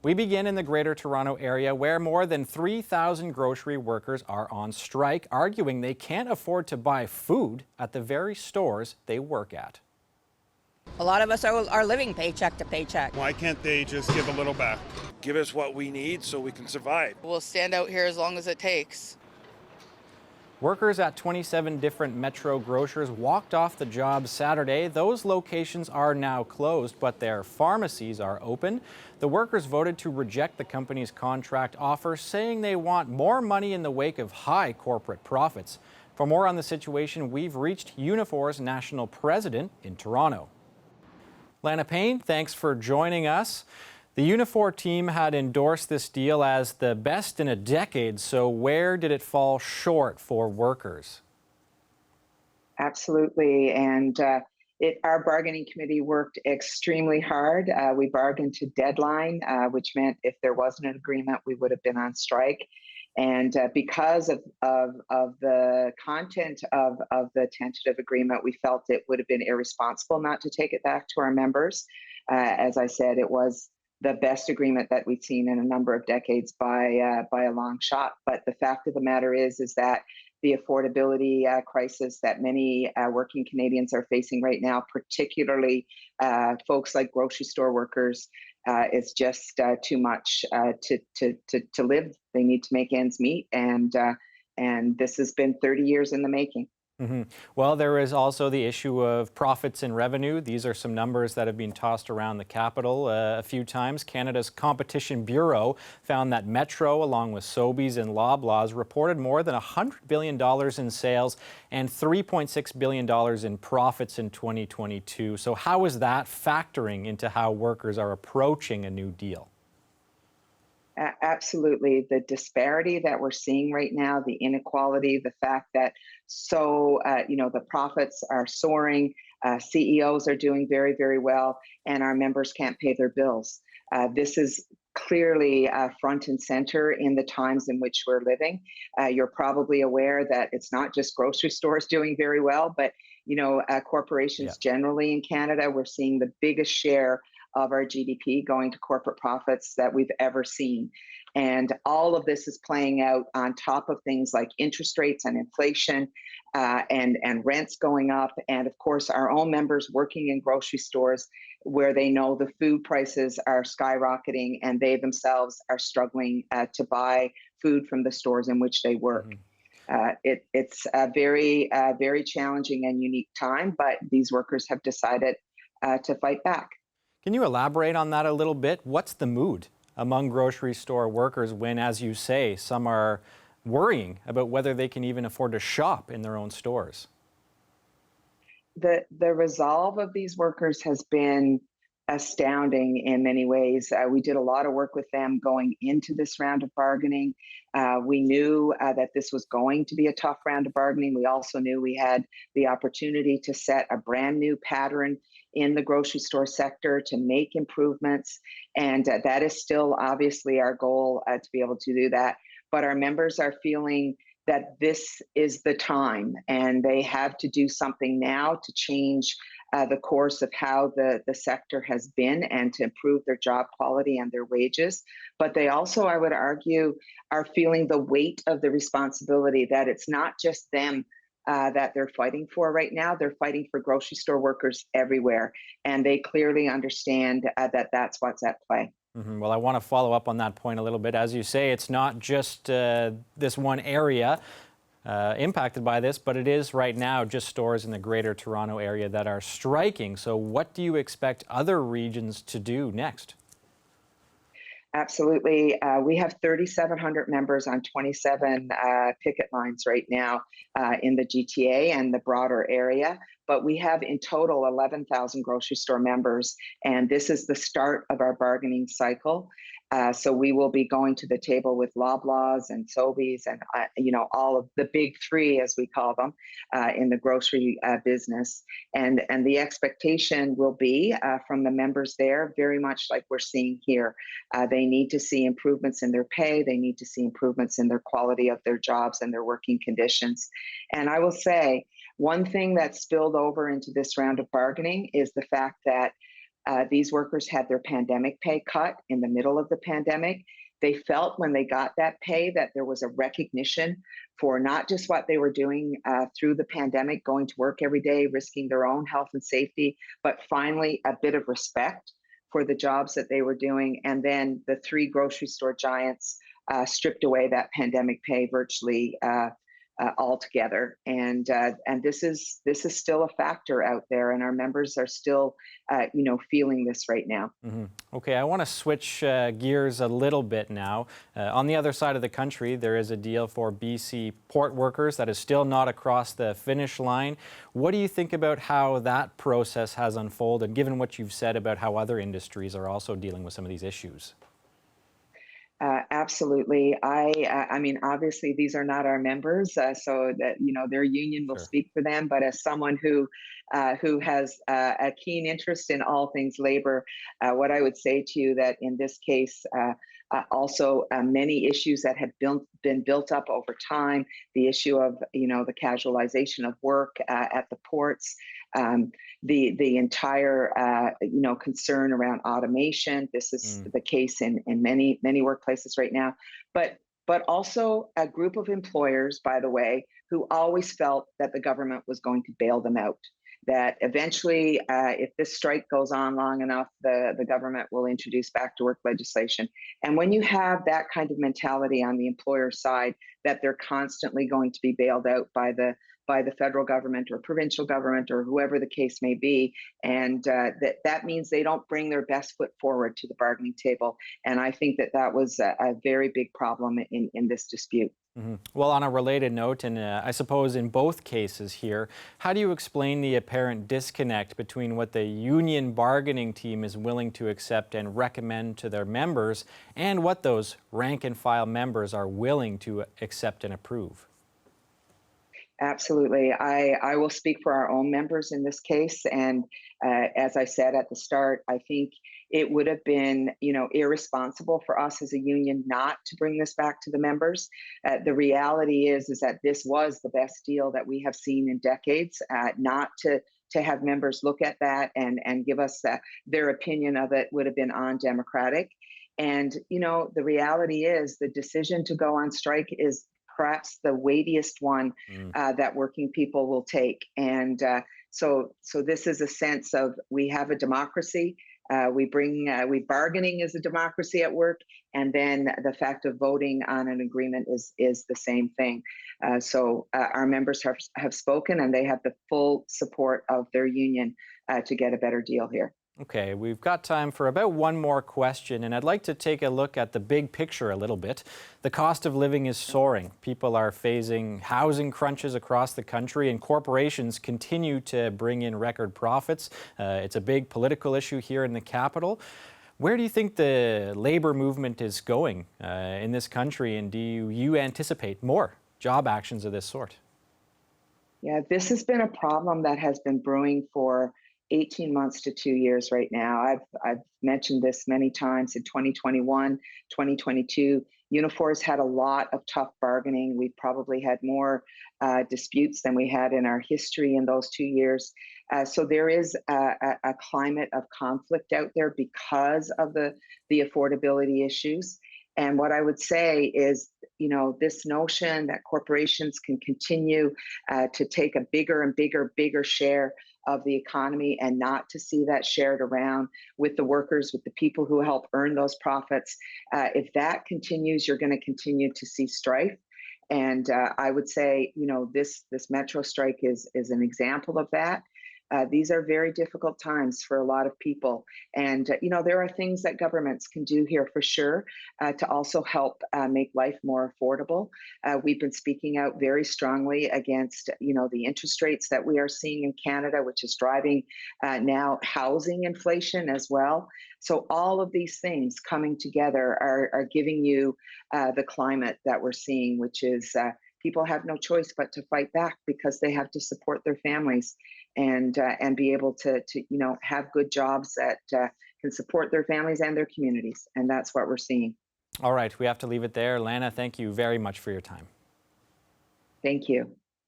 We begin in the Greater Toronto Area, where more than 3,000 grocery workers are on strike, arguing they can't afford to buy food at the very stores they work at. A lot of us are living paycheck to paycheck. Why can't they just give a little back? Give us what we need so we can survive. We'll stand out here as long as it takes. Workers at 27 different Metro grocers walked off the job Saturday. Those locations are now closed, but their pharmacies are open. The workers voted to reject the company's contract offer, saying they want more money in the wake of high corporate profits. For more on the situation, we've reached Unifor's national president in Toronto. Lana Payne, thanks for joining us. The Unifor team had endorsed this deal as the best in a decade, so where did it fall short for workers? Absolutely, and our bargaining committee worked extremely hard. We bargained to deadline, which meant if there wasn't an agreement, we would have been on strike. And because of the content of the tentative agreement, we felt it would have been irresponsible not to take it back to our members. As I said, it was the best agreement that we've seen in a number of decades by a long shot. But the fact of the matter is that the affordability crisis that many working Canadians are facing right now, particularly folks like grocery store workers, is just too much to live. They need to make ends meet, and this has been 30 years in the making. Well, there is also the issue of profits and revenue. These are some numbers that have been tossed around the capital a few times. Canada's Competition Bureau found that Metro, along with Sobeys and Loblaws, reported more than $100 billion in sales and $3.6 billion in profits in 2022. So how is that factoring into how workers are approaching a new deal? Absolutely. The disparity that we're seeing right now, the inequality, the fact that the profits are soaring, CEOs are doing very, very well, and our members can't pay their bills. This is clearly front and center in the times in which we're living. You're probably aware that it's not just grocery stores doing very well, but corporations generally in Canada. We're seeing the biggest share of our GDP going to corporate profits that we've ever seen. And all of this is playing out on top of things like interest rates and inflation and rents going up. And of course, our own members working in grocery stores where they know the food prices are skyrocketing and they themselves are struggling to buy food from the stores in which they work. It's a very, very challenging and unique time, but these workers have decided to fight back. Can you elaborate on that a little bit? What's the mood among grocery store workers when, as you say, some are worrying about whether they can even afford to shop in their own stores? The resolve of these workers has been astounding in many ways. We did a lot of work with them going into this round of bargaining. We knew that this was going to be a tough round of bargaining. We also knew we had the opportunity to set a brand new pattern in the grocery store sector to make improvements. And that is still obviously our goal to be able to do that. But our members are feeling that this is the time and they have to do something now to change the course of how the sector has been and to improve their job quality and their wages. But they also, I would argue, are feeling the weight of the responsibility that it's not just them that they're fighting for right now. They're fighting for grocery store workers everywhere. And they clearly understand that that's what's at play. Well, I want to follow up on that point a little bit. As you say, it's not just this one area impacted by this, but it is right now just stores in the Greater Toronto Area that are striking. So what do you expect other regions to do next? Absolutely. We have 3,700 members on 27 picket lines right now in the GTA and the broader area. But we have in total 11,000 grocery store members, and this is the start of our bargaining cycle. So we will be going to the table with Loblaws and Sobeys and all of the big three, as we call them, in the grocery business. And the expectation will be from the members there, very much like we're seeing here. They need to see improvements in their pay. They need to see improvements in their quality of their jobs and their working conditions. And I will say, one thing that spilled over into this round of bargaining is the fact that These workers had their pandemic pay cut in the middle of the pandemic. They felt when they got that pay that there was a recognition for not just what they were doing through the pandemic, going to work every day, risking their own health and safety, but finally a bit of respect for the jobs that they were doing. And then the three grocery store giants stripped away that pandemic pay virtually altogether. And this is still a factor out there, and our members are still feeling this right now. Okay, I want to switch gears a little bit now. On the other side of the country, there is a deal for BC port workers that is still not across the finish line. What do you think about how that process has unfolded, given what you've said about how other industries are also dealing with some of these issues? Absolutely. I mean, obviously, these are not our members, so that their union will Sure. speak for them. But as someone who has a keen interest in all things labor, what I would say to you that in this case, also many issues that have been built up over time, the issue of the casualization of work at the ports, the entire concern around automation. This is the case in many workplaces right now, but also a group of employers, by the way, who always felt that the government was going to bail them out. That eventually, if this strike goes on long enough, the government will introduce back to work legislation. And when you have that kind of mentality on the employer side, that they're constantly going to be bailed out by the federal government or provincial government or whoever the case may be, and that means they don't bring their best foot forward to the bargaining table. And I think that was a very big problem in this dispute. Well, on a related note, and I suppose in both cases here, how do you explain the apparent disconnect between what the union bargaining team is willing to accept and recommend to their members and what those rank and file members are willing to accept and approve? Absolutely. I will speak for our own members in this case. And as I said at the start, I think it would have been, irresponsible for us as a union not to bring this back to the members. The reality is that this was the best deal that we have seen in decades. Not to have members look at that and give us their opinion of it would have been undemocratic. And, the reality is the decision to go on strike is perhaps the weightiest one that working people will take. And so this is a sense of we have a democracy. We bargaining is a democracy at work, and then the fact of voting on an agreement is the same thing. So our members have spoken, and they have the full support of their union to get a better deal here. Okay, we've got time for about one more question, and I'd like to take a look at the big picture a little bit. The cost of living is soaring. People are facing housing crunches across the country, and corporations continue to bring in record profits. It's a big political issue here in the capital. Where do you think the labor movement is going in this country, and do you anticipate more job actions of this sort? Yeah, this has been a problem that has been brewing for 18 months to 2 years right now. I've mentioned this many times. In 2021, 2022, Unifor's had a lot of tough bargaining. We've probably had more disputes than we had in our history in those 2 years. So there is a climate of conflict out there because of the affordability issues. And what I would say is, this notion that corporations can continue to take a bigger and bigger share of the economy and not to see that shared around with the workers, with the people who help earn those profits. If that continues, you're going to continue to see strife. And I would say, this metro strike is an example of that. These are very difficult times for a lot of people. And, there are things that governments can do here for sure to also help make life more affordable. We've been speaking out very strongly against, the interest rates that we are seeing in Canada, which is driving now housing inflation as well. So all of these things coming together are giving you the climate that we're seeing, which is people have no choice but to fight back because they have to support their families and be able to have good jobs that can support their families and their communities. And that's what we're seeing. All right, we have to leave it there. Lana, thank you very much for your time. Thank you.